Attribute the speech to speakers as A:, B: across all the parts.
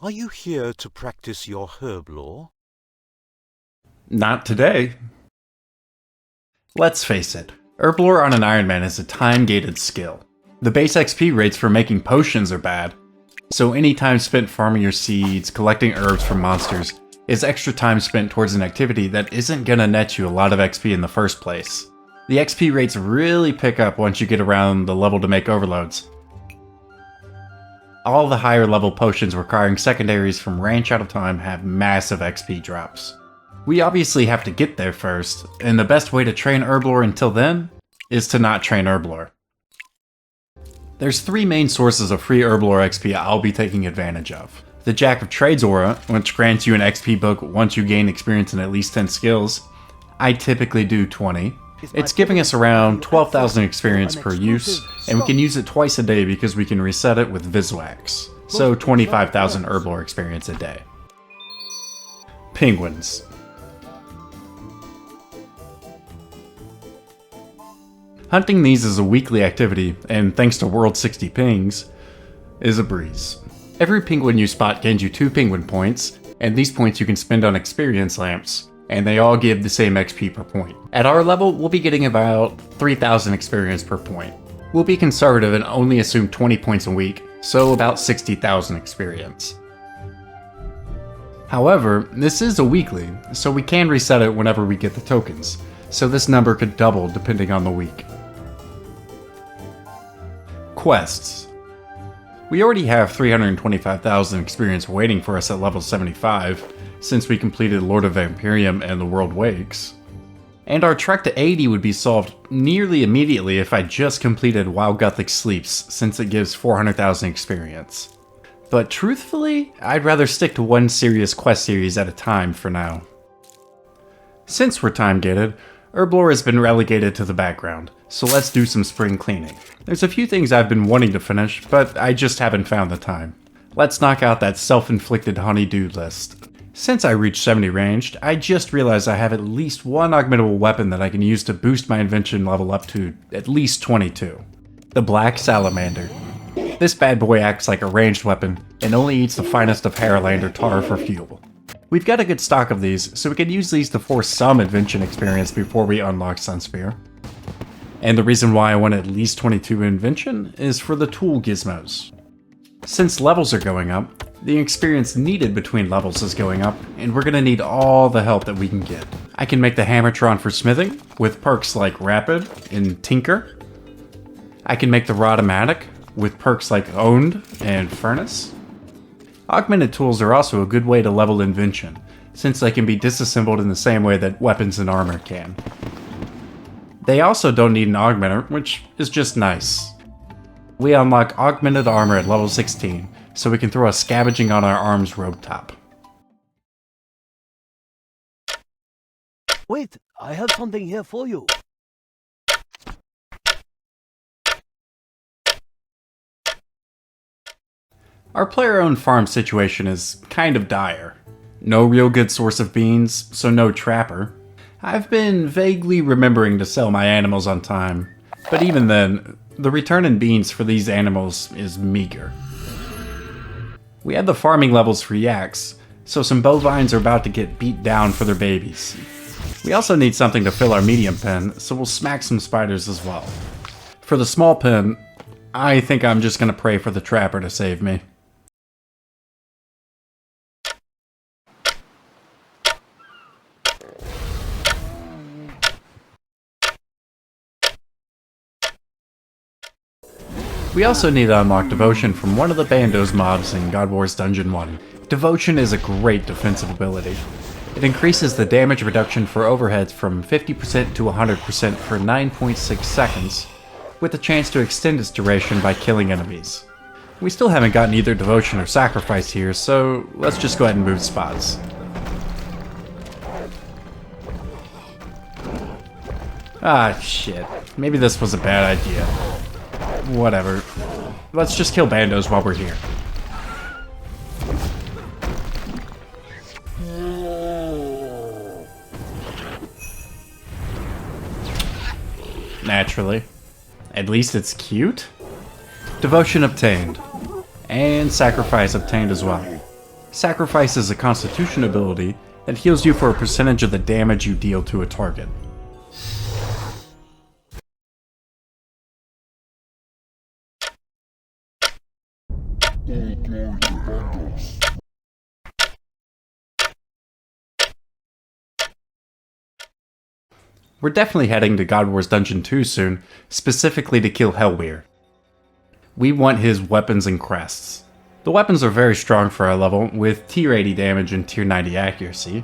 A: Are you here to practice your herblore?
B: Not today. Let's face it, Herblore on an Iron Man is a time-gated skill. The base XP rates for making potions are bad, so any time spent farming your seeds, collecting herbs from monsters, is extra time spent towards an activity that isn't gonna net you a lot of XP in the first place. The XP rates really pick up once you get around the level to make overloads. All the higher level potions requiring secondaries from Ranch Out of Time have massive XP drops. We obviously have to get there first, and the best way to train Herblore until then is to not train Herblore. There's three main sources of free Herblore XP I'll be taking advantage of. The Jack of Trades aura, which grants you an XP book once you gain experience in at least 10 skills. I typically do 20. It's giving us around 12,000 experience per use, and we can use it twice a day because we can reset it with Viswax. So 25,000 Herblore experience a day. Penguins. Hunting these is a weekly activity, and thanks to World 60 pings, is a breeze. Every penguin you spot gains you 2 penguin points, and these points you can spend on experience lamps, and they all give the same XP per point. At our level, we'll be getting about 3,000 experience per point. We'll be conservative and only assume 20 points a week, so about 60,000 experience. However, this is a weekly, so we can reset it whenever we get the tokens, so this number could double depending on the week. Quests. We already have 325,000 experience waiting for us at level 75, since we completed Lord of Vampirium and the World Wakes. And our trek to 80 would be solved nearly immediately if I just completed While Gothic Sleeps, since it gives 400,000 experience. But truthfully, I'd rather stick to one serious quest series at a time for now. Since we're time-gated, Herblore has been relegated to the background, so let's do some spring cleaning. There's a few things I've been wanting to finish, but I just haven't found the time. Let's knock out that self-inflicted honeydew list. Since I reached 70 ranged, I just realized I have at least one augmentable weapon that I can use to boost my invention level up to at least 22. The Black Salamander. This bad boy acts like a ranged weapon, and only eats the finest of Haralander tar for fuel. We've got a good stock of these, so we can use these to force some invention experience before we unlock Sunspear. And the reason why I want at least 22 invention is for the tool gizmos. Since levels are going up, the experience needed between levels is going up, and we're gonna need all the help that we can get. I can make the Hammertron for smithing, with perks like Rapid and Tinker. I can make the Rodomatic, with perks like Owned and Furnace. Augmented tools are also a good way to level invention, since they can be disassembled in the same way that weapons and armor can. They also don't need an augmenter, which is just nice. We unlock augmented armor at level 16, so we can throw a scavenging on our arms robe top.
C: Wait, I have something here for you.
B: Our player-owned farm situation is kind of dire. No real good source of beans, so no trapper. I've been vaguely remembering to sell my animals on time, but even then, the return in beans for these animals is meager. We had the farming levels for yaks, so some bovines are about to get beat down for their babies. We also need something to fill our medium pen, so we'll smack some spiders as well. For the small pen, I think I'm just gonna pray for the trapper to save me. We also need to unlock Devotion from one of the Bandos mobs in God Wars Dungeon 1. Devotion is a great defensive ability. It increases the damage reduction for overheads from 50% to 100% for 9.6 seconds, with a chance to extend its duration by killing enemies. We still haven't gotten either Devotion or Sacrifice here, so let's just go ahead and move spots. Ah, shit. Maybe this was a bad idea. Whatever. Let's just kill Bandos while we're here. Naturally. At least it's cute? Devotion obtained. And sacrifice obtained as well. Sacrifice is a constitution ability that heals you for a percentage of the damage you deal to a target. We're definitely heading to God Wars Dungeon 2 soon, specifically to kill Herblore. We want his weapons and crests. The weapons are very strong for our level, with tier 80 damage and tier 90 accuracy.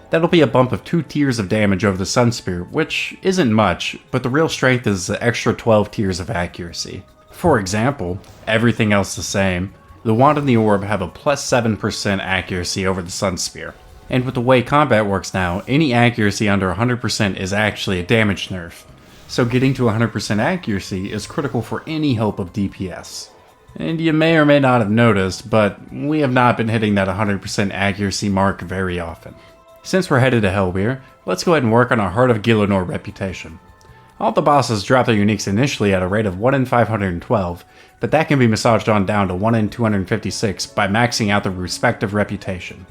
B: That'll be a bump of 2 tiers of damage over the Sun Spear, which isn't much, but the real strength is the extra 12 tiers of accuracy. For example, everything else the same, the Wand and the Orb have a plus 7% accuracy over the Sun Spear. And with the way combat works now, any accuracy under 100% is actually a damage nerf. So getting to 100% accuracy is critical for any hope of DPS. And you may or may not have noticed, but we have not been hitting that 100% accuracy mark very often. Since we're headed to Herblore, let's go ahead and work on our Heart of Gielinor reputation. All the bosses drop their uniques initially at a rate of 1 in 512, but that can be massaged on down to 1 in 256 by maxing out their respective reputation.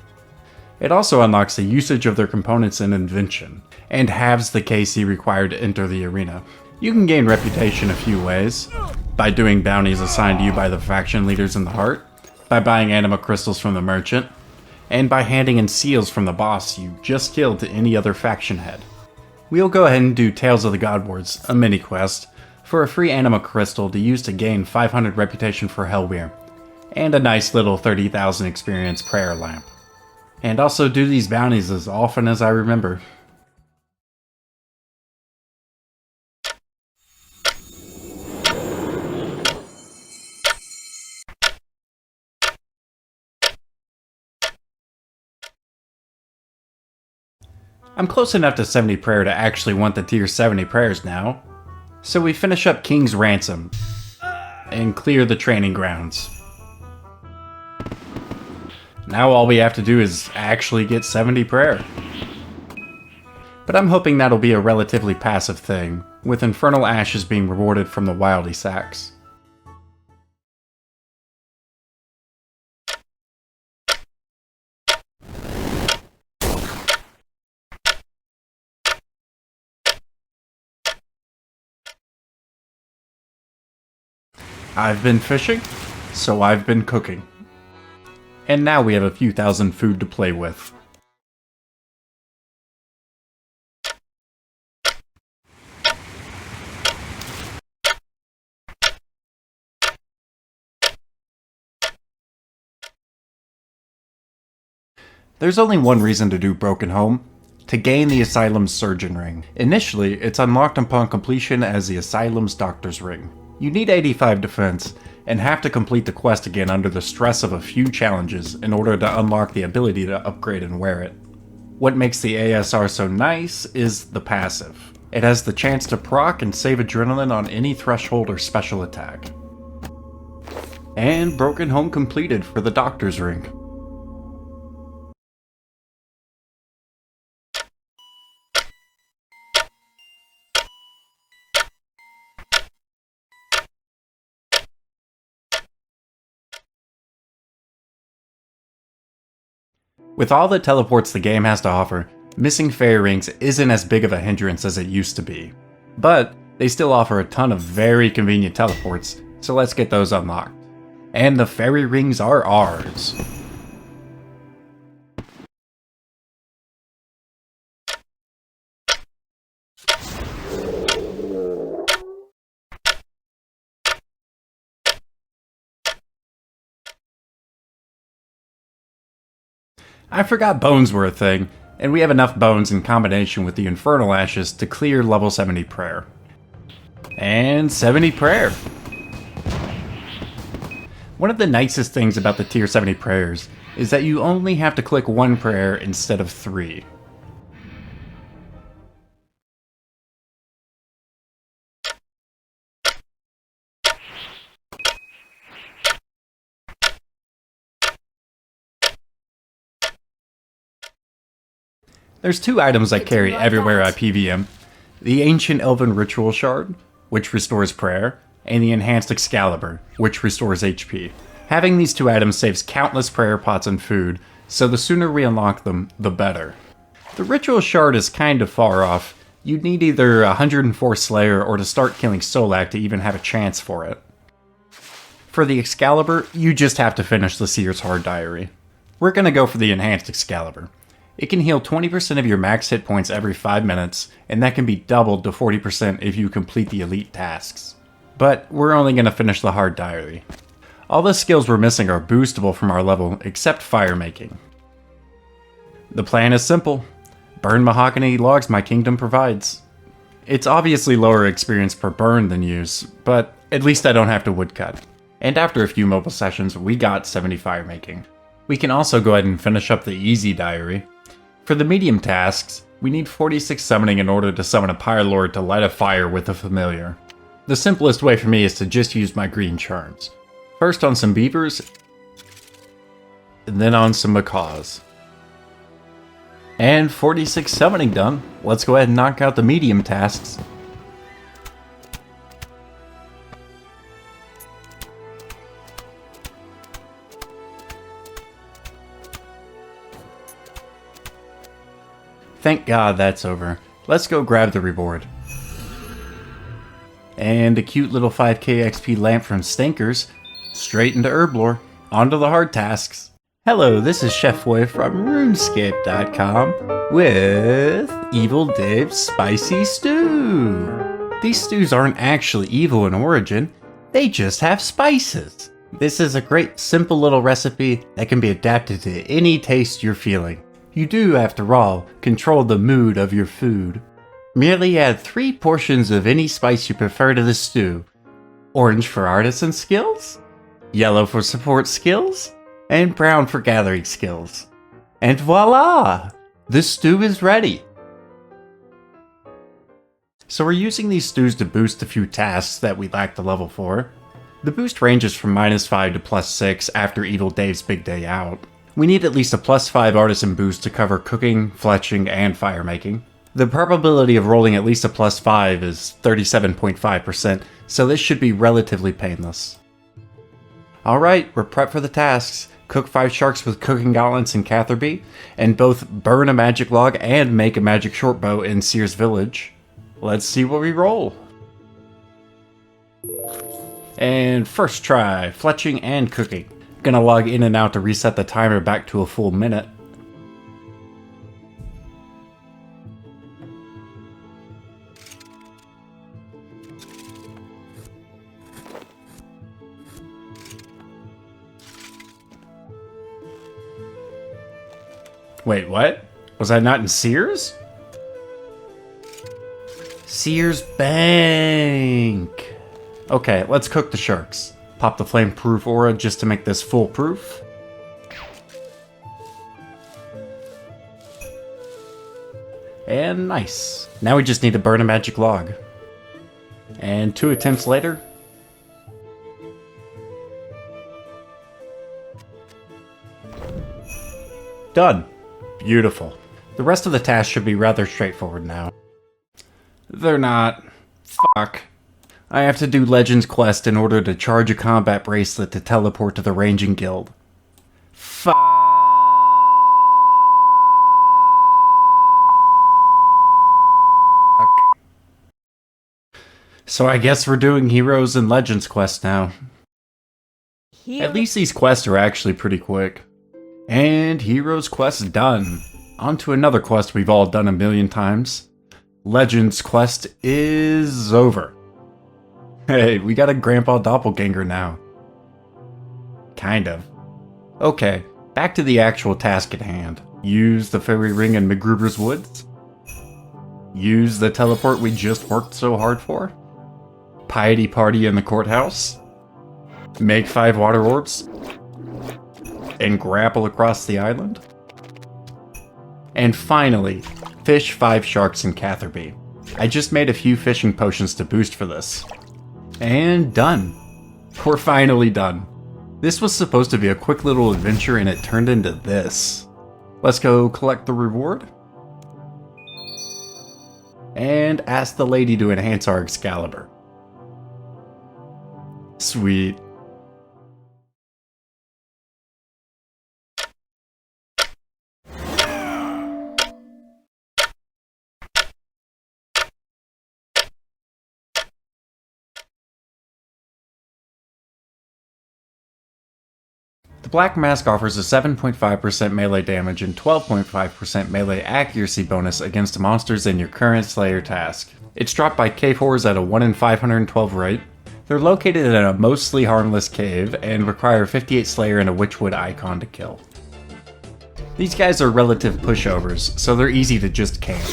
B: It also unlocks the usage of their components in Invention, and halves the KC required to enter the arena. You can gain reputation a few ways: by doing bounties assigned to you by the faction leaders in the heart, by buying anima crystals from the merchant, and by handing in seals from the boss you just killed to any other faction head. We'll go ahead and do Tales of the God Wars, a mini quest, for a free anima crystal to use to gain 500 reputation for Herblore, and a nice little 30,000 experience prayer lamp. And also do these bounties as often as I remember. I'm close enough to 70 prayer to actually want the tier 70 prayers now. So we finish up King's Ransom and clear the training grounds. Now all we have to do is actually get 70 prayer. But I'm hoping that'll be a relatively passive thing, with Infernal Ashes being rewarded from the Wildy Sacks. I've been fishing, so I've been cooking. And now we have a few thousand food to play with. There's only one reason to do Broken Home: to gain the Asylum's Surgeon Ring. Initially, it's unlocked upon completion as the Asylum's Doctor's Ring. You need 85 defense, and have to complete the quest again under the stress of a few challenges in order to unlock the ability to upgrade and wear it. What makes the ASR so nice is the passive. It has the chance to proc and save adrenaline on any threshold or special attack. And Broken Home completed for the Doctor's Ring. With all the teleports the game has to offer, missing fairy rings isn't as big of a hindrance as it used to be. But they still offer a ton of very convenient teleports, so let's get those unlocked. And the fairy rings are ours. I forgot bones were a thing, and we have enough bones in combination with the Infernal Ashes to clear level 70 prayer. And 70 prayer! One of the nicest things about the tier 70 prayers is that you only have to click one prayer instead of 3. There's 2 items I carry everywhere I PVM. The Ancient Elven Ritual Shard, which restores prayer, and the Enhanced Excalibur, which restores HP. Having these two items saves countless prayer pots and food, so the sooner we unlock them, the better. The ritual shard is kind of far off. You'd need either 104 Slayer or to start killing Solak to even have a chance for it. For the Excalibur, you just have to finish the Seer's Hard Diary. We're gonna go for the Enhanced Excalibur. It can heal 20% of your max hit points every 5 minutes, and that can be doubled to 40% if you complete the elite tasks. But we're only gonna finish the Hard Diary. All the skills we're missing are boostable from our level, except fire making. The plan is simple. Burn mahogany logs my kingdom provides. It's obviously lower experience per burn than use, but at least I don't have to woodcut. And after a few mobile sessions, we got 70 fire making. We can also go ahead and finish up the easy diary. For the medium tasks, we need 46 summoning in order to summon a Pyre Lord to light a fire with a familiar. The simplest way for me is to just use my green charms. First on some beavers, and then on some macaws. And 46 summoning done. Let's go ahead and knock out the medium tasks. Thank God that's over. Let's go grab the reward. And a cute little 5k XP lamp from Stinkers. Straight into Herblore. Onto the hard tasks. Hello, this is Chef Boy from RuneScape.com with Evil Dave's Spicy Stew. These stews aren't actually evil in origin, they just have spices. This is a great simple little recipe that can be adapted to any taste you're feeling. You do, after all, control the mood of your food. Merely add 3 portions of any spice you prefer to the stew. Orange for artisan skills, yellow for support skills, and brown for gathering skills. And voila! The stew is ready! So we're using these stews to boost a few tasks that we lack the level for. The boost ranges from -5 to +6 after Evil Dave's big day out. We need at least a +5 artisan boost to cover cooking, fletching, and fire making. The probability of rolling at least a +5 is 37.5%, so this should be relatively painless. Alright, we're prepped for the tasks. Cook 5 sharks with cooking gauntlets in Catherby, and both burn a magic log and make a magic shortbow in Seer's Village. Let's see what we roll. And first try, fletching and cooking. Gonna log in and out to reset the timer back to a full minute. Wait, what? Was I not in Sears? Sears Bank! Okay, let's cook the sharks. Pop the flame-proof aura just to make this foolproof. And nice. Now we just need to burn a magic log. And 2 attempts later. Done. Beautiful. The rest of the tasks should be rather straightforward now. They're not. Fuck. I have to do Legends Quest in order to charge a combat bracelet to teleport to the Ranging Guild. Fuck. So I guess we're doing Heroes and Legends Quest now. At least these quests are actually pretty quick. And Heroes Quest done. On to another quest we've all done a million times. Legends Quest is over. Hey, we got a Grandpa Doppelganger now. Kind of. Okay, back to the actual task at hand. Use the fairy ring in McGruber's Woods. Use the teleport we just worked so hard for. Piety party in the courthouse. Make 5 water orbs. And grapple across the island. And finally, fish 5 sharks in Catherby. I just made a few fishing potions to boost for this. And done. We're finally done. This was supposed to be a quick little adventure and it turned into this. Let's go collect the reward. And ask the lady to enhance our Excalibur. Sweet. The Black Mask offers a 7.5% melee damage and 12.5% melee accuracy bonus against monsters in your current Slayer task. It's dropped by cave horrors at a 1 in 512 rate. They're located in a mostly harmless cave and require 58 Slayer and a Witchwood icon to kill. These guys are relative pushovers, so they're easy to just camp.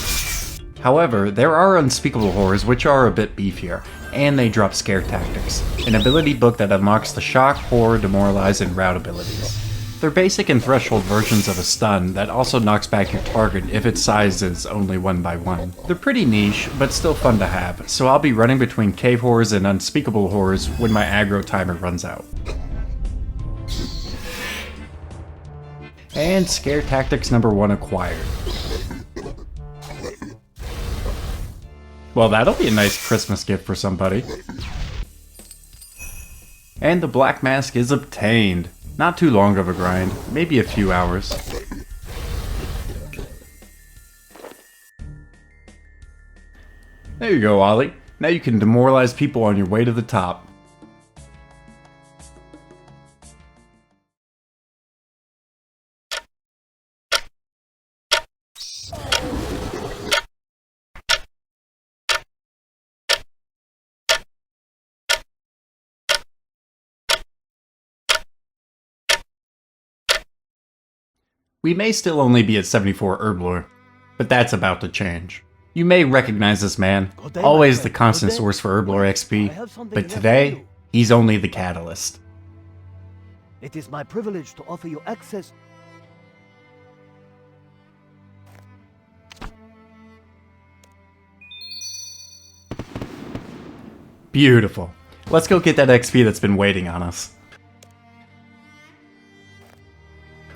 B: However, there are unspeakable horrors which are a bit beefier, and they drop Scare Tactics, an ability book that unlocks the Shock, Horror, Demoralize, and Rout abilities. They're basic and threshold versions of a stun that also knocks back your target if its size is only 1 by 1. They're pretty niche, but still fun to have, so I'll be running between Cave Horrors and Unspeakable Horrors when my aggro timer runs out. And Scare Tactics number 1 acquired. Well, that'll be a nice Christmas gift for somebody. And the Black Mask is obtained. Not too long of a grind, maybe a few hours. There you go, Ollie. Now you can demoralize people on your way to the top. We may still only be at 74 Herblore, but that's about to change. You may recognize this man, always the constant source for Herblore XP, but today, he's only the catalyst.
C: It is my privilege to offer you access.
B: Beautiful. Let's go get that XP that's been waiting on us.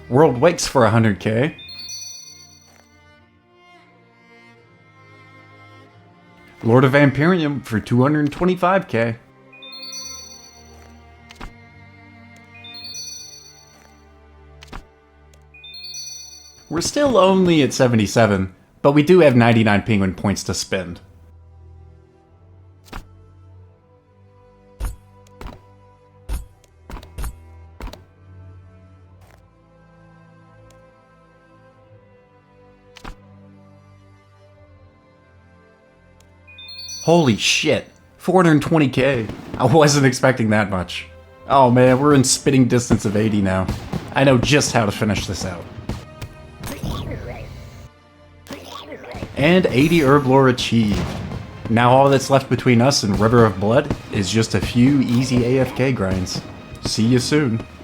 B: World Wakes for 100k. Lord of Vampirium for 225k. We're still only at 77, but we do have 99 penguin points to spend. Holy shit, 420k. I wasn't expecting that much. Oh man, we're in spitting distance of 80 now. I know just how to finish this out. And 80 Herblore achieved. Now all that's left between us and River of Blood is just a few easy AFK grinds. See you soon.